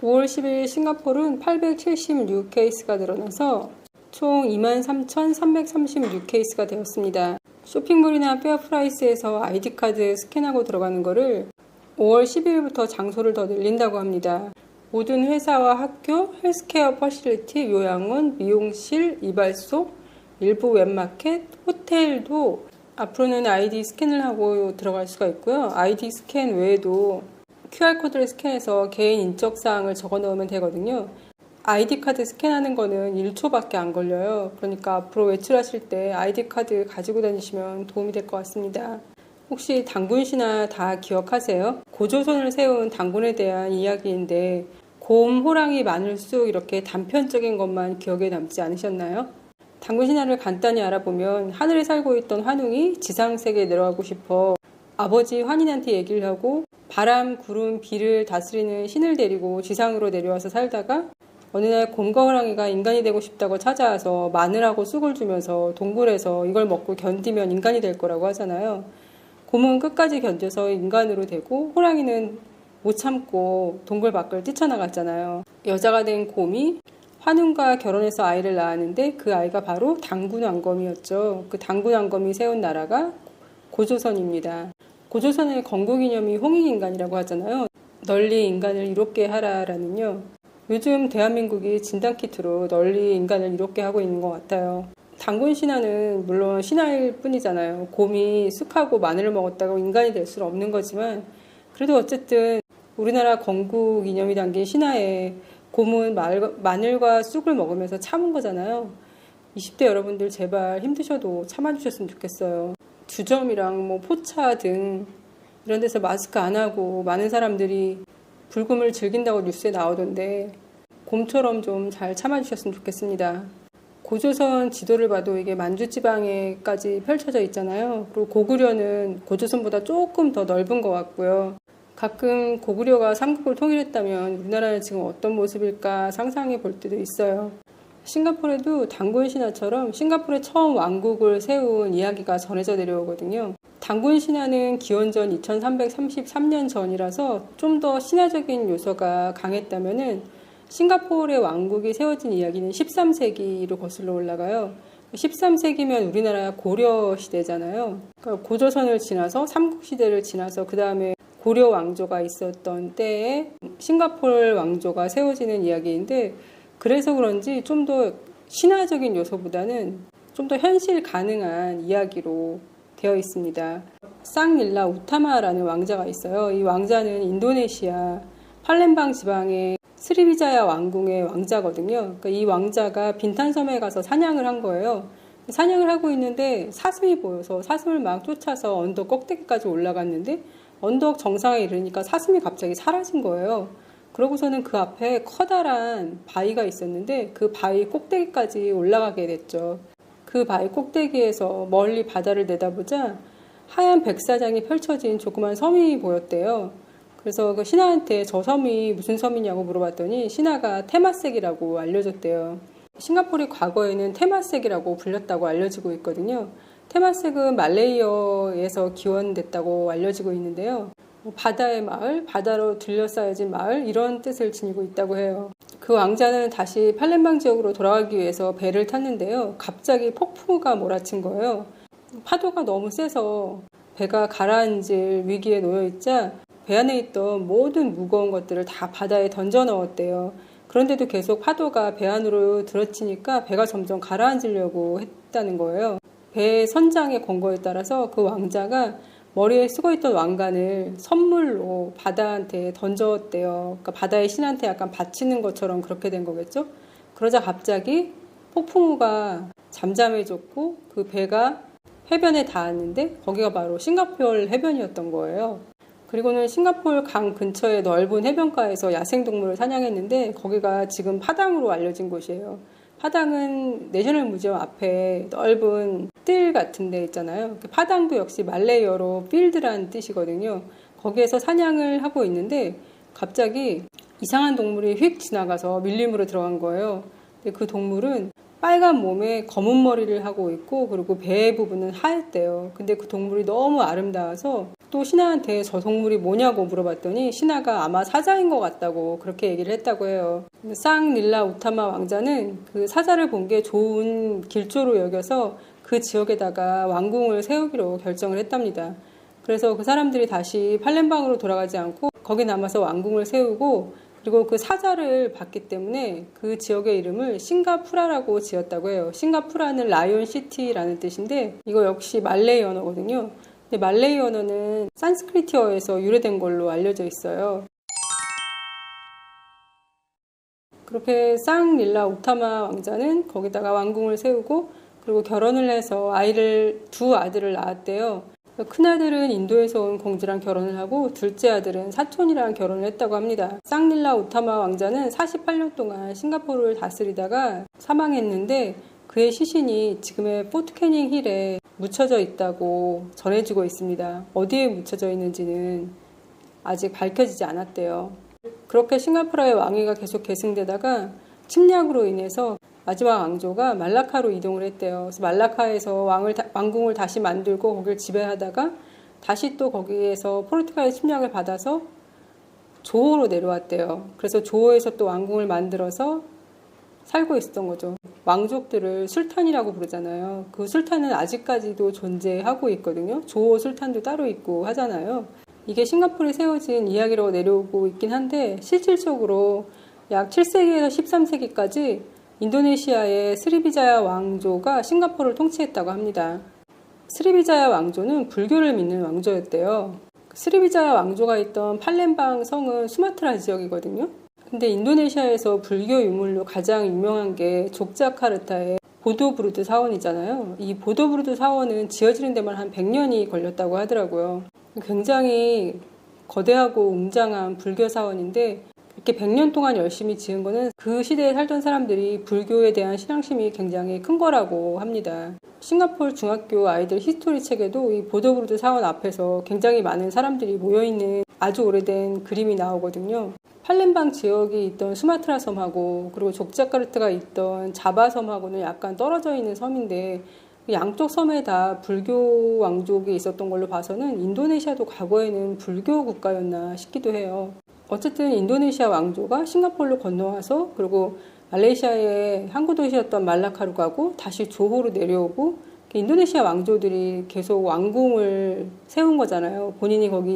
5월 10일 싱가포르는 876케이스가 늘어나서 총 23,336케이스가 되었습니다. 쇼핑몰이나 페어프라이스에서 아이디카드 스캔하고 들어가는 거를 5월 10일부터 장소를 더 늘린다고 합니다. 모든 회사와 학교, 헬스케어 퍼실리티, 요양원, 미용실, 이발소, 일부 웹마켓, 호텔도 앞으로는 아이디 스캔을 하고 들어갈 수가 있고요. 아이디 스캔 외에도 QR코드를 스캔해서 개인 인적사항을 적어 넣으면 되거든요. 아이디카드 스캔하는 거는 1초밖에 안 걸려요. 그러니까 앞으로 외출하실 때 아이디카드 가지고 다니시면 도움이 될 것 같습니다. 혹시 단군 신화 다 기억하세요? 고조선을 세운 단군에 대한 이야기인데 곰, 호랑이, 마늘, 쑥 이렇게 단편적인 것만 기억에 남지 않으셨나요? 단군 신화를 간단히 알아보면 하늘에 살고 있던 환웅이 지상세계에 내려가고 싶어 아버지 환인한테 얘기를 하고 바람, 구름, 비를 다스리는 신을 데리고 지상으로 내려와서 살다가 어느 날 곰과 호랑이가 인간이 되고 싶다고 찾아와서 마늘하고 쑥을 주면서 동굴에서 이걸 먹고 견디면 인간이 될 거라고 하잖아요. 곰은 끝까지 견뎌서 인간으로 되고 호랑이는 못 참고 동굴 밖을 뛰쳐나갔잖아요. 여자가 된 곰이 환웅과 결혼해서 아이를 낳았는데 그 아이가 바로 단군 왕검이었죠. 그 단군 왕검이 세운 나라가 고조선입니다. 고조선의 건국이념이 홍익인간이라고 하잖아요. 널리 인간을 이롭게 하라라는요. 요즘 대한민국이 진단키트로 널리 인간을 이롭게 하고 있는 것 같아요. 단군 신화는 물론 신화일 뿐이잖아요. 곰이 쑥하고 마늘을 먹었다고 인간이 될 수는 없는 거지만 그래도 어쨌든 우리나라 건국 이념이 담긴 신화에 곰은 마늘과 쑥을 먹으면서 참은 거잖아요. 20대 여러분들 제발 힘드셔도 참아주셨으면 좋겠어요. 주점이랑 포차 등 이런 데서 마스크 안 하고 많은 사람들이 불금을 즐긴다고 뉴스에 나오던데 곰처럼 좀 잘 참아주셨으면 좋겠습니다. 고조선 지도를 봐도 이게 만주지방에까지 펼쳐져 있잖아요. 그리고 고구려는 고조선보다 조금 더 넓은 것 같고요. 가끔 고구려가 삼국을 통일했다면 우리나라는 지금 어떤 모습일까 상상해 볼 때도 있어요. 싱가포르에도 단군 신화처럼 싱가포르에 처음 왕국을 세운 이야기가 전해져 내려오거든요. 단군 신화는 기원전 2333년 전이라서 좀 더 신화적인 요소가 강했다면은 싱가포르의 왕국이 세워진 이야기는 13세기로 거슬러 올라가요. 13세기면 우리나라 고려 시대잖아요. 그러니까 고조선을 지나서 삼국시대를 지나서 그 다음에 고려 왕조가 있었던 때에 싱가포르 왕조가 세워지는 이야기인데 그래서 그런지 좀 더 신화적인 요소보다는 좀 더 현실 가능한 이야기로 되어 있습니다. 쌍릴라 우타마라는 왕자가 있어요. 이 왕자는 인도네시아 팔렘방 지방의 스리비자야 왕궁의 왕자거든요. 그러니까 이 왕자가 빈탄섬에 가서 사냥을 한 거예요. 사냥을 하고 있는데 사슴이 보여서 사슴을 막 쫓아서 언덕 꼭대기까지 올라갔는데 언덕 정상에 이르니까 사슴이 갑자기 사라진 거예요. 그러고서는 그 앞에 커다란 바위가 있었는데 그 바위 꼭대기까지 올라가게 됐죠. 그 바위 꼭대기에서 멀리 바다를 내다보자 하얀 백사장이 펼쳐진 조그만 섬이 보였대요. 그래서 그 신하한테 저 섬이 무슨 섬이냐고 물어봤더니 신하가 테마색이라고 알려줬대요. 싱가포르이 과거에는 테마색이라고 불렸다고 알려지고 있거든요. 테마색은 말레이어에서 기원됐다고 알려지고 있는데요. 바다의 마을, 바다로 둘러싸여진 마을 이런 뜻을 지니고 있다고 해요. 그 왕자는 다시 팔렘방 지역으로 돌아가기 위해서 배를 탔는데요. 갑자기 폭풍우가 몰아친 거예요. 파도가 너무 세서 배가 가라앉을 위기에 놓여있자 배 안에 있던 모든 무거운 것들을 다 바다에 던져 넣었대요. 그런데도 계속 파도가 배 안으로 들어치니까 배가 점점 가라앉으려고 했다는 거예요. 배의 선장의 권고에 따라서 그 왕자가 머리에 쓰고 있던 왕관을 선물로 바다한테 던졌대요. 그러니까 바다의 신한테 약간 바치는 것처럼 그렇게 된 거겠죠. 그러자 갑자기 폭풍우가 잠잠해졌고 그 배가 해변에 닿았는데 거기가 바로 싱가포르 해변이었던 거예요. 그리고는 싱가포르 강 근처의 넓은 해변가에서 야생동물을 사냥했는데 거기가 지금 파당으로 알려진 곳이에요. 파당은 내셔널 뮤지엄 앞에 넓은 뜰 같은 데 있잖아요. 파당도 역시 말레이어로 필드라는 뜻이거든요. 거기에서 사냥을 하고 있는데 갑자기 이상한 동물이 휙 지나가서 밀림으로 들어간 거예요. 근데 그 동물은 빨간 몸에 검은 머리를 하고 있고 그리고 배 부분은 하얗대요. 근데 그 동물이 너무 아름다워서 또 신하한테 저 동물이 뭐냐고 물어봤더니 신하가 아마 사자인 것 같다고 그렇게 얘기를 했다고 해요. 쌍릴라 우타마 왕자는 그 사자를 본 게 좋은 길조로 여겨서 그 지역에다가 왕궁을 세우기로 결정을 했답니다. 그래서 그 사람들이 다시 팔렘방으로 돌아가지 않고 거기 남아서 왕궁을 세우고 그리고 그 사자를 봤기 때문에 그 지역의 이름을 싱가푸라라고 지었다고 해요. 싱가푸라는 라이온 시티라는 뜻인데 이거 역시 말레이 언어거든요. 근데 말레이 언어는 산스크리트어에서 유래된 걸로 알려져 있어요. 그렇게 쌍릴라 우타마 왕자는 거기다가 왕궁을 세우고 그리고 결혼을 해서 두 아들을 낳았대요. 큰아들은 인도에서 온 공주랑 결혼을 하고 둘째 아들은 사촌이랑 결혼을 했다고 합니다. 쌍릴라 우타마 왕자는 48년 동안 싱가포르를 다스리다가 사망했는데 그의 시신이 지금의 포트 캐닝 힐에 묻혀져 있다고 전해지고 있습니다. 어디에 묻혀져 있는지는 아직 밝혀지지 않았대요. 그렇게 싱가포르의 왕위가 계속 계승되다가 침략으로 인해서 마지막 왕조가 말라카로 이동을 했대요. 그래서 말라카에서 왕궁을 다시 만들고 거기를 지배하다가 다시 또 거기에서 포르투갈의 침략을 받아서 조호로 내려왔대요. 그래서 조호에서 또 왕궁을 만들어서 살고 있었던 거죠. 왕족들을 술탄이라고 부르잖아요. 그 술탄은 아직까지도 존재하고 있거든요. 조호 술탄도 따로 있고 하잖아요. 이게 싱가포르에 세워진 이야기로 내려오고 있긴 한데 실질적으로 약 7세기에서 13세기까지 인도네시아의 스리비자야 왕조가 싱가포르를 통치했다고 합니다. 스리비자야 왕조는 불교를 믿는 왕조였대요. 스리비자야 왕조가 있던 팔렘방 성은 수마트라 지역이거든요. 근데 인도네시아에서 불교 유물로 가장 유명한 게 족자카르타의 보도부르드 사원이잖아요. 이 보도부르드 사원은 지어지는 데만 한 100년이 걸렸다고 하더라고요. 굉장히 거대하고 웅장한 불교 사원인데 이렇게 100년 동안 열심히 지은 거는 그 시대에 살던 사람들이 불교에 대한 신앙심이 굉장히 큰 거라고 합니다. 싱가포르 중학교 아이들 히스토리 책에도 이 보도부르드 사원 앞에서 굉장히 많은 사람들이 모여있는 아주 오래된 그림이 나오거든요. 팔렘방 지역이 있던 수마트라 섬하고 그리고 족자카르타가 있던 자바 섬하고는 약간 떨어져 있는 섬인데 양쪽 섬에 다 불교 왕족이 있었던 걸로 봐서는 인도네시아도 과거에는 불교 국가였나 싶기도 해요. 어쨌든 인도네시아 왕조가 싱가포르로 건너와서 그리고 말레이시아의 항구 도시였던 말라카로 가고 다시 조호로 내려오고 인도네시아 왕조들이 계속 왕궁을 세운 거잖아요. 본인이 거기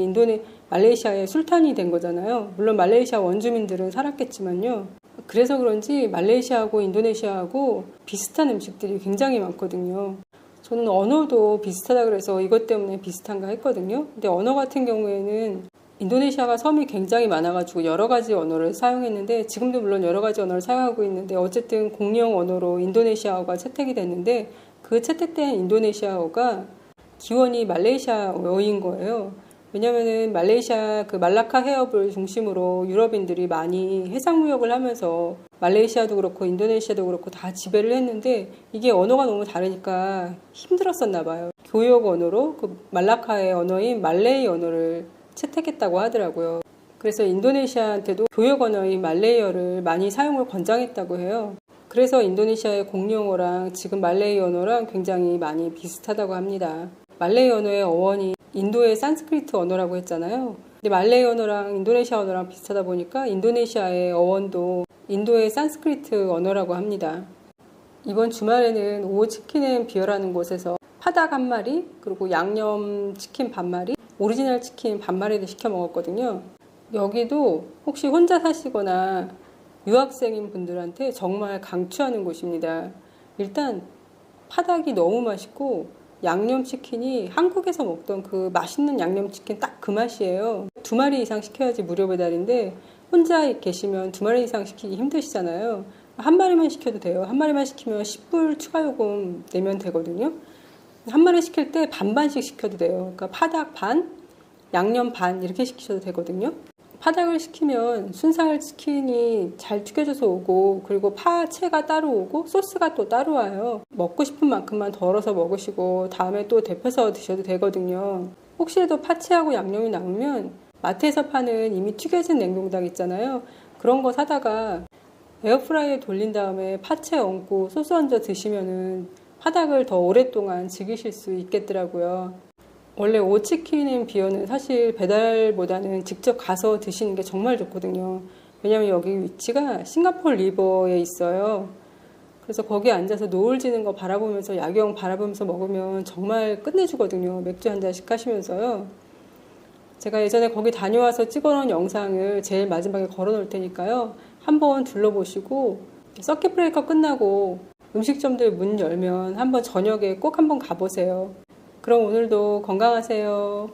말레이시아의 술탄이 된 거잖아요. 물론 말레이시아 원주민들은 살았겠지만요. 그래서 그런지 말레이시아하고 인도네시아하고 비슷한 음식들이 굉장히 많거든요. 저는 언어도 비슷하다 그래서 이것 때문에 비슷한가 했거든요. 근데 언어 같은 경우에는 인도네시아가 섬이 굉장히 많아가지고 여러 가지 언어를 사용했는데 지금도 물론 여러 가지 언어를 사용하고 있는데 어쨌든 공용 언어로 인도네시아어가 채택이 됐는데 그 채택된 인도네시아어가 기원이 말레이시아어인 거예요. 왜냐면은 말레이시아 그 말라카 해협을 중심으로 유럽인들이 많이 해상무역을 하면서 말레이시아도 그렇고 인도네시아도 그렇고 다 지배를 했는데 이게 언어가 너무 다르니까 힘들었었나 봐요. 교역 언어로 그 말라카의 언어인 말레이 언어를 채택했다고 하더라고요. 그래서 인도네시아한테도 교역 언어인 말레이어를 많이 사용을 권장했다고 해요. 그래서 인도네시아의 공용어랑 지금 말레이 언어랑 굉장히 많이 비슷하다고 합니다. 말레이 언어의 어원이 인도의 산스크리트 언어라고 했잖아요. 근데 말레이 언어랑 인도네시아 언어랑 비슷하다 보니까 인도네시아의 어원도 인도의 산스크리트 언어라고 합니다. 이번 주말에는 오치킨앤비어라는 곳에서 파닭 한 마리, 그리고 양념 치킨 반 마리, 오리지널 치킨 반 마리를 시켜 먹었거든요. 여기도 혹시 혼자 사시거나 유학생인 분들한테 정말 강추하는 곳입니다. 일단 파닭이 너무 맛있고 양념치킨이 한국에서 먹던 그 맛있는 양념치킨 딱 그 맛이에요. 2마리 이상 시켜야지 무료 배달인데 혼자 계시면 2마리 이상 시키기 힘드시잖아요. 한 마리만 시켜도 돼요. 한 마리만 시키면 10불 추가 요금 내면 되거든요. 한 마리 시킬 때 반반씩 시켜도 돼요. 그러니까 파닭 반, 양념 반 이렇게 시키셔도 되거든요. 파닭을 시키면 순살 치킨이 잘 튀겨져서 오고 그리고 파채가 따로 오고 소스가 또 따로 와요. 먹고 싶은 만큼만 덜어서 먹으시고 다음에 또 데펴서 드셔도 되거든요. 혹시라도 파채하고 양념이 남으면 마트에서 파는 이미 튀겨진 냉동닭 있잖아요. 그런 거 사다가 에어프라이어에 돌린 다음에 파채 얹고 소스 얹어 드시면은 파닭을 더 오랫동안 즐기실 수 있겠더라고요. 원래 오치킨 앤 비어는 사실 배달보다는 직접 가서 드시는 게 정말 좋거든요. 왜냐면 여기 위치가 싱가포르 리버에 있어요. 그래서 거기 앉아서 노을 지는 거 바라보면서 야경 바라보면서 먹으면 정말 끝내주거든요. 맥주 한 잔씩 하시면서요. 제가 예전에 거기 다녀와서 찍어놓은 영상을 제일 마지막에 걸어 놓을 테니까요. 한번 둘러보시고 서킷 브레이커 끝나고 음식점들 문 열면 한번 저녁에 꼭 한번 가보세요. 그럼 오늘도 건강하세요.